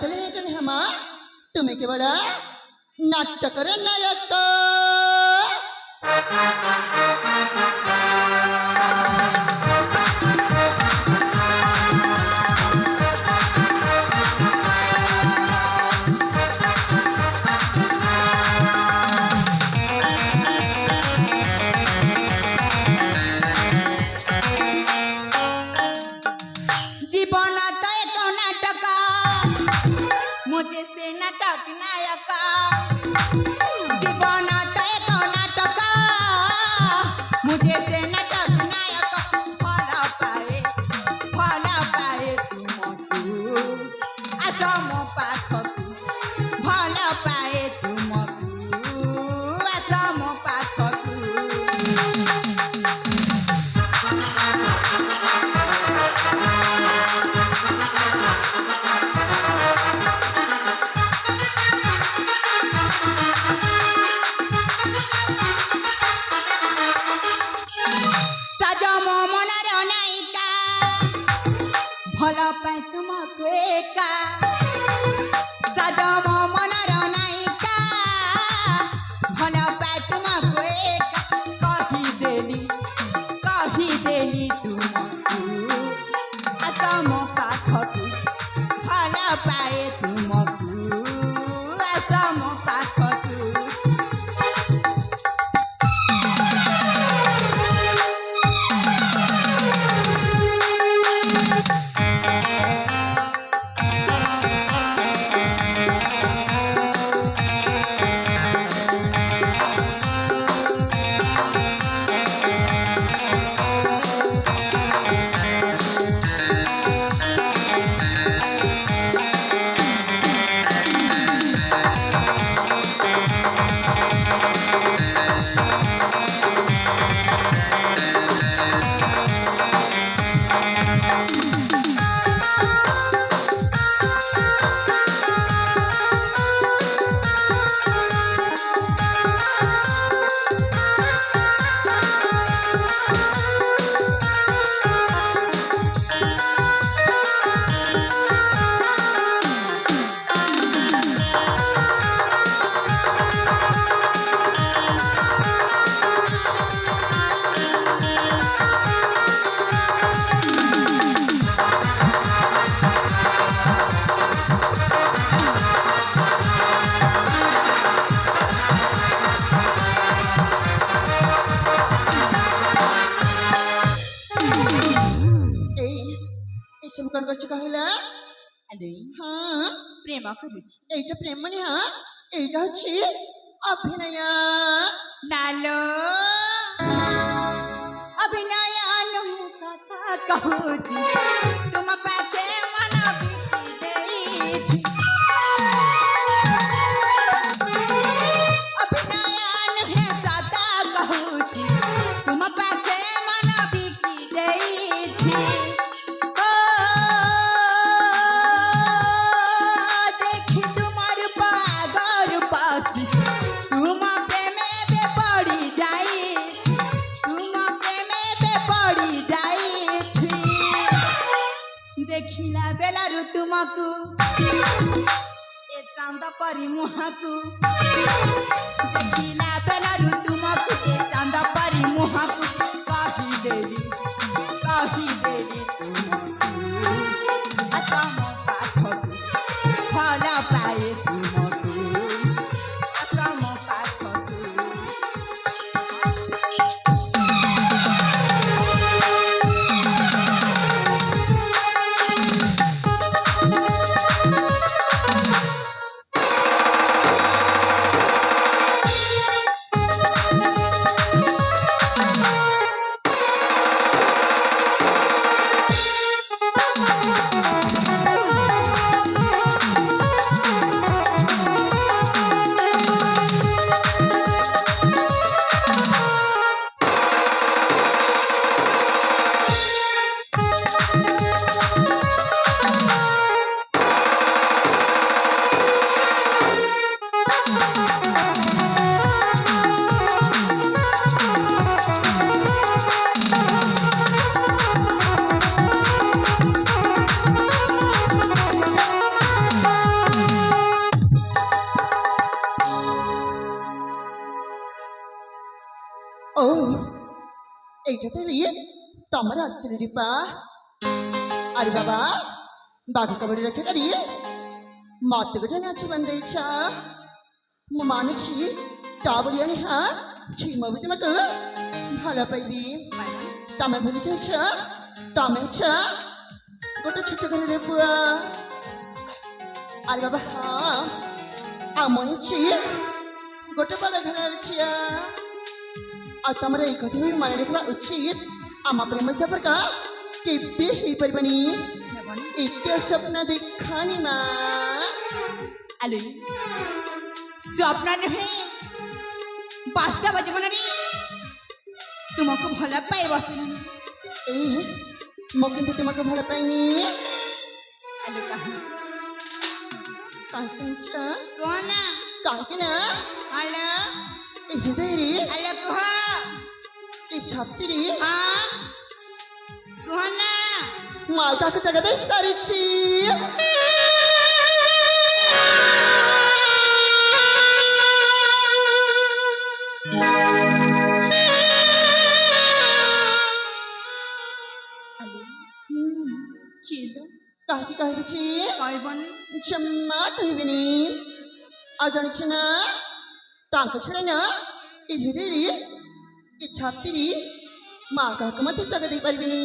আসলে এখানে হেমা তুমি কি বলো নাট্যকরের নায়ক मुझे से नाटक नायका जीवन तय नाटक मुझे से नाटक नायक फल पाए तुमको असम पाखकु फल पाए तुमको असम पाखकु भल पाए तुमको एका सजम मनर नायिका भल पाए तुमको एका कही देली तुमको असम पाखकु भल पाए तुमको असम पाखकु कौन करछ कहला हेलो हाँ प्रेम करुछि এইটা প্রেম মানে হ্যাঁ এইটা হচ্ছে অভিনয় नालो अभिनय अनुसता कहूछि तुम पाके मन बीती देछि अभिनय अनुसता कहूछि तुम पाके मन बीती देछि देखि तुम्हार पागर पासी तुम प्रेमे बे पड़ी जाई तुम प्रेमे बे पड़ी जाई देखिला बेलारु तुमको ए चांद परी मुहाकु देखिला बेलारु तुमको ए चांद परी मुहाकु कही देली तुमको असम पाखकु फल पाए तुमको असम पाखकु এইটাতে তোমার আসছে রিপা আরে বাবা বাঘ কাবাড়ি রেখে গাড়ি মাতে গেটে নাচি বান্ধাইছা মানুষই টাবড়িয়ানি হ্যাঁ ছিমাবি তোমাকে ভালো পাইবি তামে ভেবেছিস তামেছা গোটা ছোট করে রে বুয়া আরে বাবা হ্যাঁ আমছি গোটা বড় ঘরের ছিয়া আর তোমার এই কথা মানে রাখবা উচিত আমার প্রেম সম্পর্ক কেবে ହେଇପାରିବନି ଏତେ ସ୍ୱପ୍ନ ଦେଖାନି ମା ଆଲୋ ସ୍ୱପ୍ନ ନୁହେଁ ବାସ୍ତବ ଜୀବନରେ ତୁମକୁ ଭଲ ପାଇ ବସିଲାଣି ଏଇ ମୁଁ କିନ୍ତୁ ତୁମକୁ ଭଲ ପାଇନି ଆଲୋ କାହିଁକି କୁହ ନା କାହିଁକି ନା ଆଲୋ ଏ ହୃଦୟରେ ଆଲୋ କୁହ ଏ ଛାତିରେ ହଁ କୁହ ନା ମୁଁ ଆଉ କାହାକୁ ଜାଗା ଦେଇ ସାରିଛି ଚିଲ କାହିଁକି କହିବିଛି କହିବନି ଜମା କହିବିନି ଆଉ ଜାଣିଛୁ ନା ତାଙ୍କ ଛଡ଼ା ନା ଏ ହୃଦୟରେ ଏ ଛାତିରେ ମା କାହାକୁ ମଧ୍ୟ ଜାଗା ଦେଇପାରିବିନି